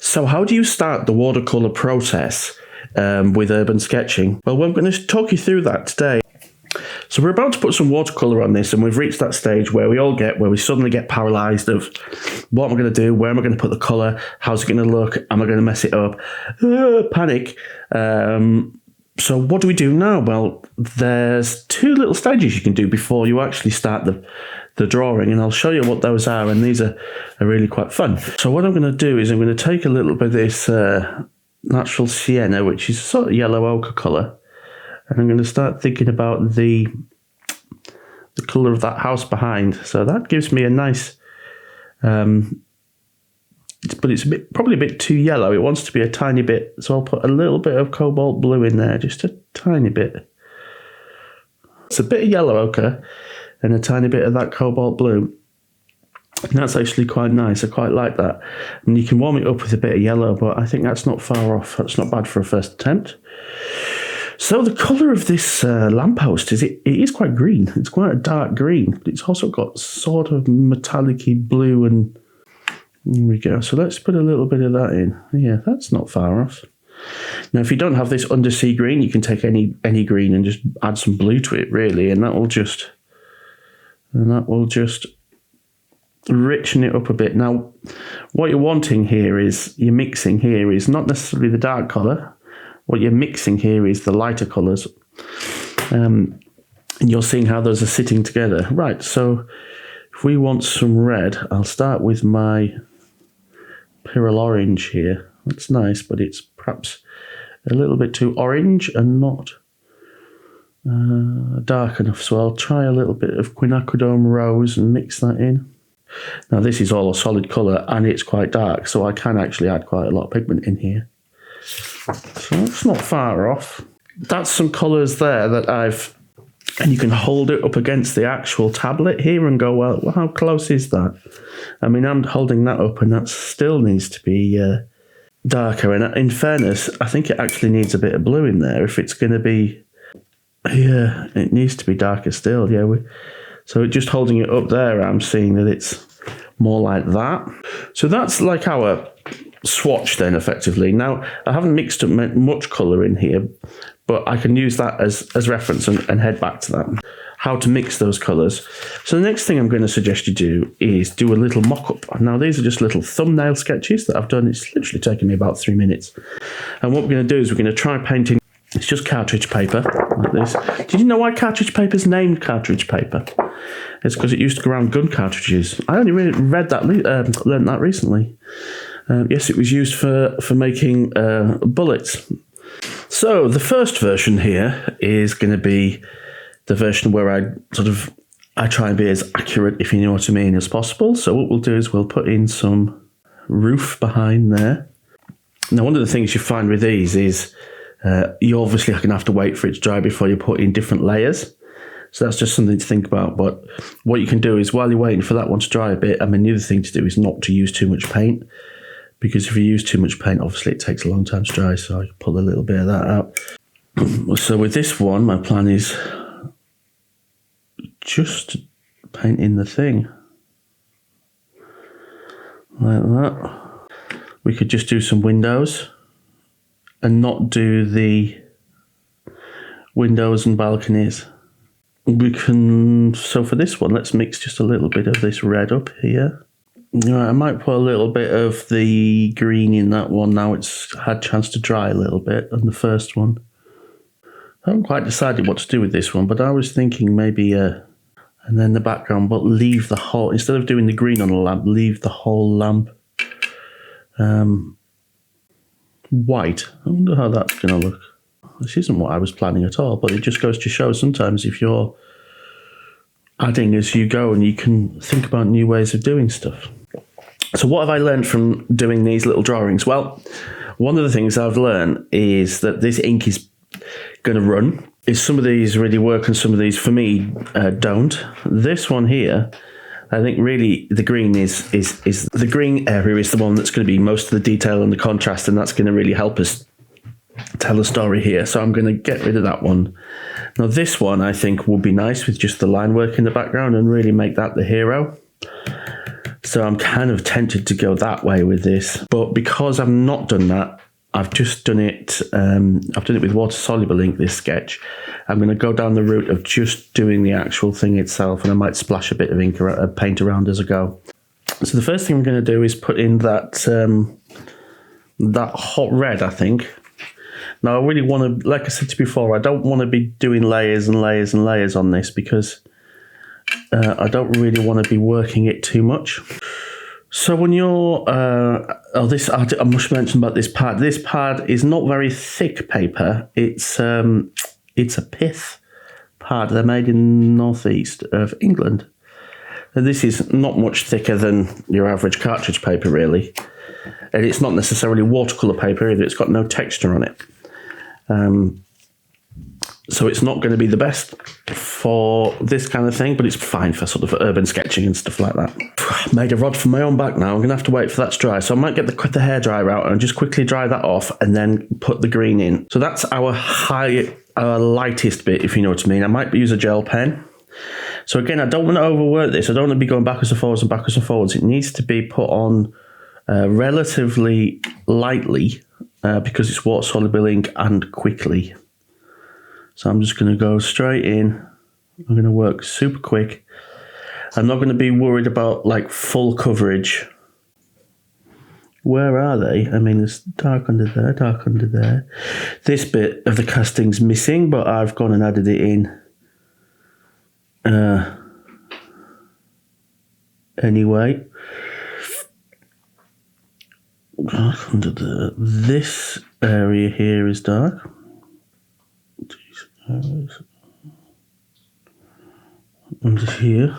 So how do you start the watercolour process with urban sketching? Well, we're going to talk you through that today. So we're about to put some watercolour on this, and we've reached that stage where we suddenly get paralysed of what am I going to do, where am I going to put the colour, how's it going to look, am I going to mess it up, panic. So what do we do now? Well, there's two little stages you can do before you actually start the drawing, and I'll show you what those are, and these are really quite fun. So what I'm going to do is I'm going to take a little bit of this natural sienna, which is sort of yellow ochre colour, and I'm going to start thinking about the colour of that house behind. So that gives me a nice, but it's probably a bit too yellow. It wants to be a tiny bit, so I'll put a little bit of cobalt blue in there, just a tiny bit. It's a bit of yellow ochre and a tiny bit of that cobalt blue. And that's actually quite nice. I quite like that. And you can warm it up with a bit of yellow, but I think that's not far off. That's not bad for a first attempt. So the colour of this lamppost it is quite green. It's quite a dark green, but it's also got sort of metallic-y blue, and there we go. So let's put a little bit of that in. Yeah, that's not far off. Now, if you don't have this undersea green, you can take any green and just add some blue to it, really, and that will just richen it up a bit. Now, what you're wanting here is, you're mixing here is not necessarily the dark colour. What you're mixing here is the lighter colours. And you're seeing how those are sitting together. Right, so if we want some red, I'll start with my Pyrrol orange here. That's nice, but it's perhaps a little bit too orange and not dark enough. So I'll try a little bit of quinacridone rose and mix that in. Now this is all a solid colour and it's quite dark, so I can actually add quite a lot of pigment in here. So it's not far off. That's some colours there that and you can hold it up against the actual tablet here and go, well, how close is that? I mean, I'm holding that up and that still needs to be darker. And in fairness, I think it actually needs a bit of blue in there if it's going to be, yeah, it needs to be darker still. Yeah, so just holding it up there, I'm seeing that it's more like that. So that's like our swatch then, effectively. Now, I haven't mixed up much colour in here, but I can use that as reference and head back to that. How to mix those colours. So the next thing I'm going to suggest you do is do a little mock-up. Now, these are just little thumbnail sketches that I've done. It's literally taken me about 3 minutes. And what we're going to do is we're going to try painting. It's just cartridge paper, like this. Did you know why cartridge paper is named cartridge paper? It's because it used to go around gun cartridges. I only really learned that recently. Yes, it was used for making bullets. So the first version here is going to be the version where I try and be as accurate, if you know what I mean, as possible. So what we'll do is we'll put in some roof behind there. Now, one of the things you find with these is you obviously are going to have to wait for it to dry before you put in different layers. So that's just something to think about. But what you can do is, while you're waiting for that one to dry a bit, I mean, the other thing to do is not to use too much paint. Because if you use too much paint, obviously it takes a long time to dry, so I can pull a little bit of that out. So with this one, my plan is just paint in the thing. Like that. We could just do some windows and not do the windows and balconies. We can, so for this one, let's mix just a little bit of this red up here. Right, I might put a little bit of the green in that one now it's had a chance to dry a little bit on the first one. I haven't quite decided what to do with this one, but I was thinking maybe, and then the background, but leave the whole, instead of doing the green on the lamp, leave the whole lamp white. I wonder how that's going to look. This isn't what I was planning at all, but it just goes to show sometimes if you're adding as you go and you can think about new ways of doing stuff. So what have I learned from doing these little drawings? Well, one of the things I've learned is that this ink is going to run. Is some of these really work and some of these, for me, don't. This one here, I think really the green is the green area is the one that's going to be most of the detail and the contrast, and that's going to really help us tell a story here. So I'm going to get rid of that one. Now this one I think would be nice with just the line work in the background and really make that the hero. So I'm kind of tempted to go that way with this. But because I've not done that, I've just done it, I've done it with water-soluble ink, this sketch. I'm going to go down the route of just doing the actual thing itself, and I might splash a bit of ink or paint around as I go. So the first thing I'm going to do is put in that that hot red, I think. Now I really want to, like I said to you before, I don't want to be doing layers and layers and layers on this because I don't really want to be working it too much. So when you're, I must mention about this pad. This pad is not very thick paper. It's a pith pad. They're made in the northeast of England. And this is not much thicker than your average cartridge paper, really. And it's not necessarily watercolour paper either. It's got no texture on it. So it's not going to be the best for this kind of thing, but it's fine for sort of urban sketching and stuff like that. I made a rod for my own back now. I'm going to have to wait for that to dry. So I might get the hairdryer out and just quickly dry that off and then put the green in. So that's our lightest bit, if you know what I mean. I might use a gel pen. So again, I don't want to overwork this. I don't want to be going backwards and forwards and backwards and forwards. It needs to be put on relatively lightly because it's water-soluble ink and quickly. So I'm just going to go straight in. I'm going to work super quick. I'm not going to be worried about like full coverage. Where are they? I mean, there's dark under there, dark under there. This bit of the casting's missing, but I've gone and added it in anyway. Dark under there. This area here is dark. Under here.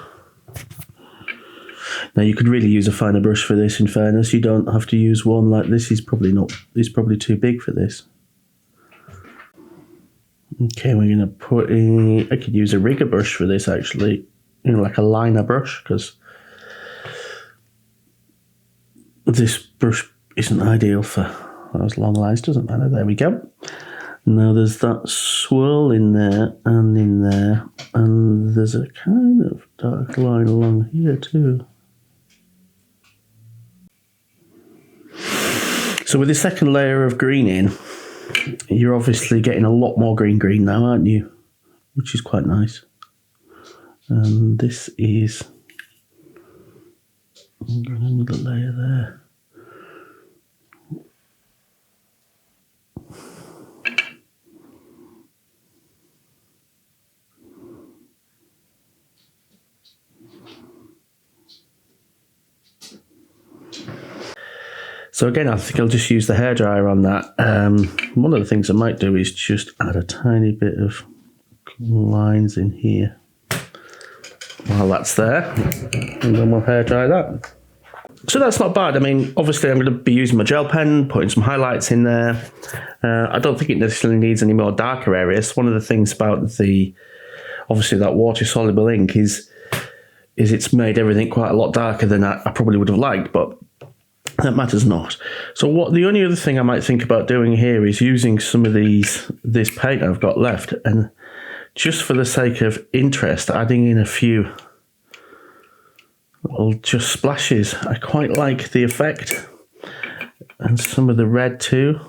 Now you could really use a finer brush for this, in fairness. You don't have to use one like this. Is probably too big for this. Okay, we're going to put in, I could use a rigger brush for this actually, you know, like a liner brush, because this brush isn't ideal for those long lines. Doesn't matter. There we go. Now there's that swirl in there, and there's a kind of dark line along here too. So with the second layer of green in, you're obviously getting a lot more green now, aren't you? Which is quite nice. And this is another layer there. So again, I think I'll just use the hairdryer on that. One of the things I might do is just add a tiny bit of lines in here while that's there, and then we'll hairdryer that. So that's not bad. I mean, obviously I'm going to be using my gel pen, putting some highlights in there. I don't think it necessarily needs any more darker areas. One of the things about obviously that water-soluble ink is it's made everything quite a lot darker than I probably would have liked, but that matters not. So the only other thing I might think about doing here is using some of this paint I've got left, and just for the sake of interest, adding in a few little just splashes. I quite like the effect, and some of the red too.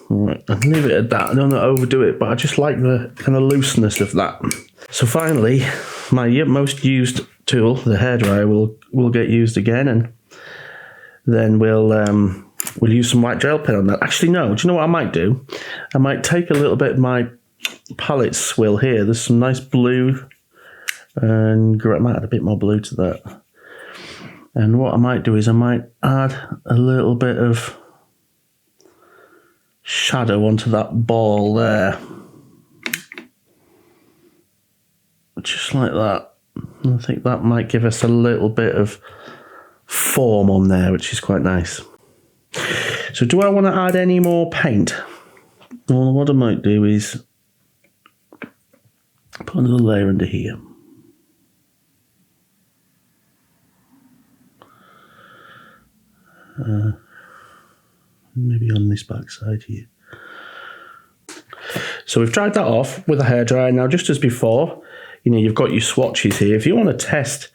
Right, I'll leave it at that. I don't want to overdo it, but I just like the kind of looseness of that. So finally, my most used tool, the hairdryer, will get used again, and then we'll use some white gel pen on that. Actually, no. Do you know what I might do? I might take a little bit of my palette swill here. There's some nice blue, and I might add a bit more blue to that. And what I might do is I might add a little bit of shadow onto that ball there, just like that. I think that might give us a little bit of form on there, which is quite nice. So do I want to add any more paint? Well, what I might do is put another layer under here. Maybe on this back side here. So we've dried that off with a hairdryer. Now, just as before, you know, you've got your swatches here. If you want to test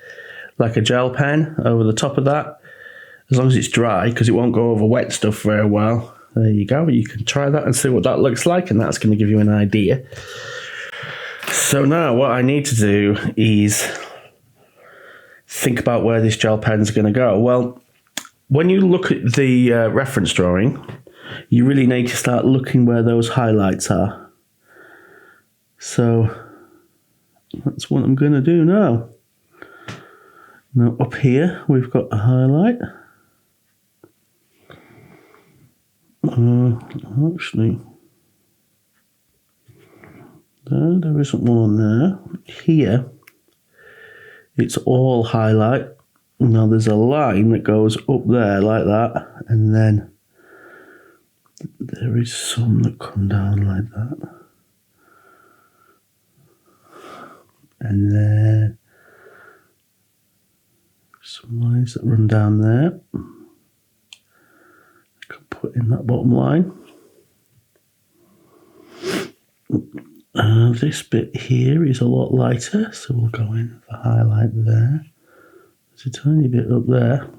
like a gel pen over the top of that, as long as it's dry, because it won't go over wet stuff very well. There you go. You can try that and see what that looks like, and that's going to give you an idea. So now what I need to do is think about where this gel pen is going to go. Well, when you look at the reference drawing, you really need to start looking where those highlights are. So that's what I'm going to do now. Now up here we've got a highlight. Actually, there isn't one on there. Here, it's all highlight. Now there's a line that goes up there like that, and then there is some that come down like that. And then some lines that run down there. I can put in that bottom line. This bit here is a lot lighter, so we'll go in for highlight there. There's a tiny bit up there,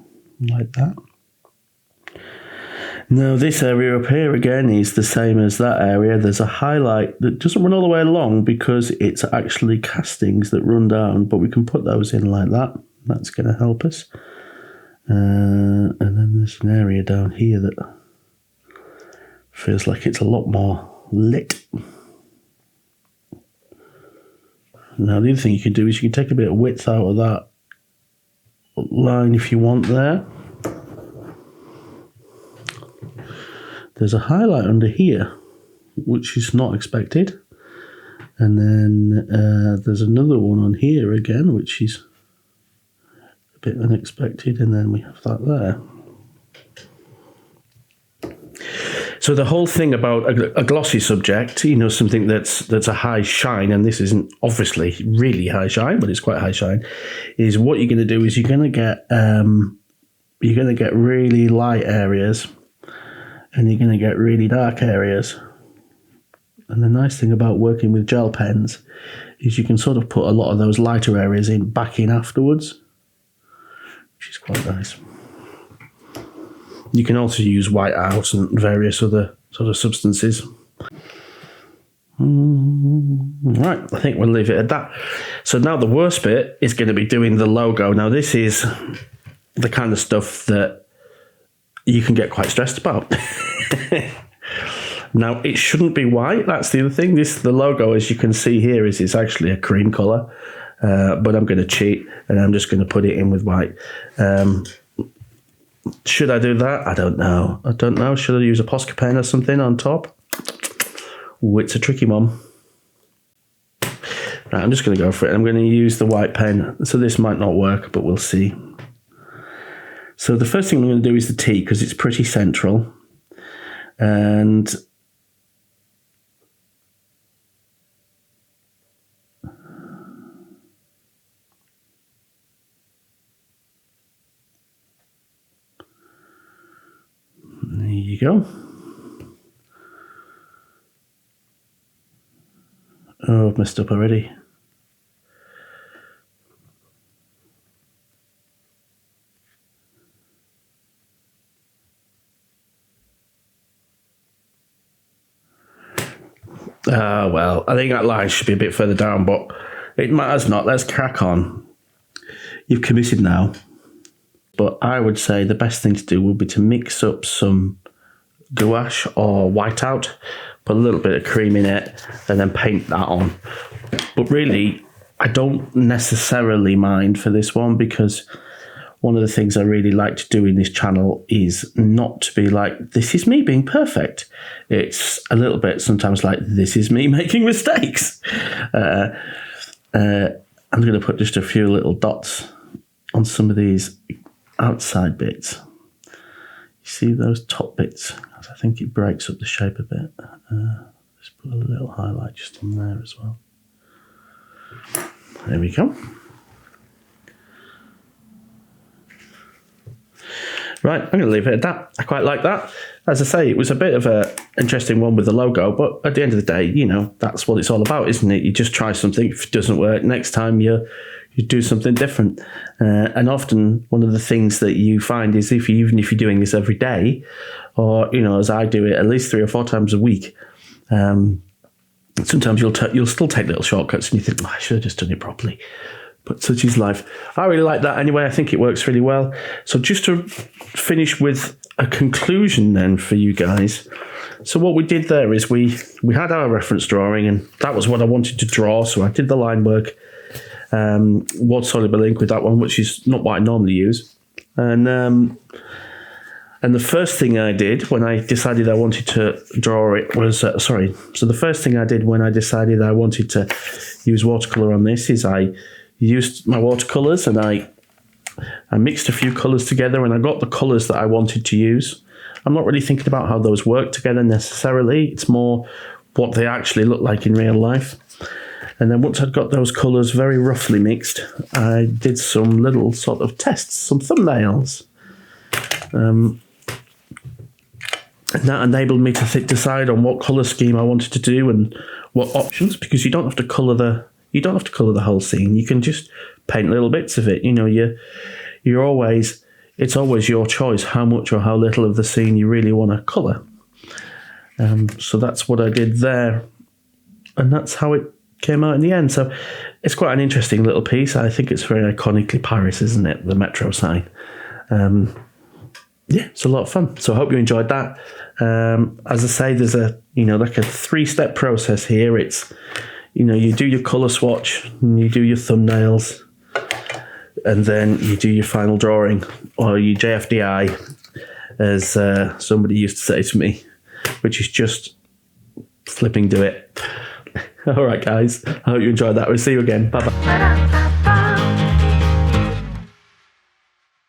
like that. Now this area up here again is the same as that area. There's a highlight that doesn't run all the way along because it's actually castings that run down, but we can put those in like that. That's going to help us. And then there's an area down here that feels like it's a lot more lit. Now the other thing you can do is you can take a bit of width out of that line if you want there. There's a highlight under here, which is not expected. And then there's another one on here again, which is a bit unexpected. And then we have that there. So the whole thing about a glossy subject, you know, something that's a high shine, and this isn't obviously really high shine, but it's quite high shine, is what you're going to do is you're going to get really light areas, and you're going to get really dark areas. And the nice thing about working with gel pens is you can sort of put a lot of those lighter areas back in afterwards, which is quite nice. You can also use white out and various other sort of substances. Right, I think we'll leave it at that. So now the worst bit is going to be doing the logo. Now this is the kind of stuff that you can get quite stressed about. Now it shouldn't be white, that's the other thing. The logo, as you can see here, is actually a cream colour. But I'm going to cheat and I'm just going to put it in with white. Should I do that? I don't know. Should I use a Posca pen or something on top? Oh, it's a tricky one. Right, I'm just going to go for it. I'm going to use the white pen. So this might not work, but we'll see. So the first thing I'm going to do is the T, because it's pretty central. And there you go. Oh, I've messed up already. Well, I think that line should be a bit further down, but it matters not. Let's crack on. You've committed now. But I would say the best thing to do would be to mix up some gouache or whiteout, put a little bit of cream in it, and then paint that on. But really, I don't necessarily mind for this one, because one of the things I really like to do in this channel is not to be like, this is me being perfect. It's a little bit sometimes like, this is me making mistakes. I'm going to put just a few little dots on some of these outside bits. You see those top bits? I think it breaks up the shape a bit. Let's put a little highlight just on there as well. There we go. Right, I'm going to leave it at that. I quite like that. As I say, it was a bit of an interesting one with the logo, but at the end of the day, you know, that's what it's all about, isn't it? You just try something. If it doesn't work, next time you you do something different. And often one of the things that you find is even if you're doing this every day, or, you know, as I do it at least 3 or 4 times a week, sometimes you'll still take little shortcuts and you think, I should have just done it properly. But such is life. I really like that anyway. I think it works really well. So just to finish with a conclusion then for you guys. So what we did there is we had our reference drawing, and that was what I wanted to draw. So I did the line work, water-soluble ink with that one, which is not what I normally use. And the first thing I did when I decided I wanted to draw it was, So the first thing I did when I decided I wanted to use watercolour on this is I used my watercolours, and I mixed a few colours together, and I got the colours that I wanted to use. I'm not really thinking about how those work together necessarily. It's more what they actually look like in real life. And then once I'd got those colours very roughly mixed, I did some little sort of tests, some thumbnails. And that enabled me to decide on what colour scheme I wanted to do and what options, because you don't have to colour the whole scene. You can just paint little bits of it. You know, it's always your choice how much or how little of the scene you really want to colour. So that's what I did there, and that's how it came out in the end. So it's quite an interesting little piece. I think it's very iconically Paris, isn't it? The metro sign. Yeah, it's a lot of fun. So I hope you enjoyed that. As I say, there's a 3-step process here. It's, you do your colour swatch, and you do your thumbnails, and then you do your final drawing, or your JFDI, as somebody used to say to me, which is just flipping do it. All right, guys. I hope you enjoyed that. We'll see you again. Bye-bye.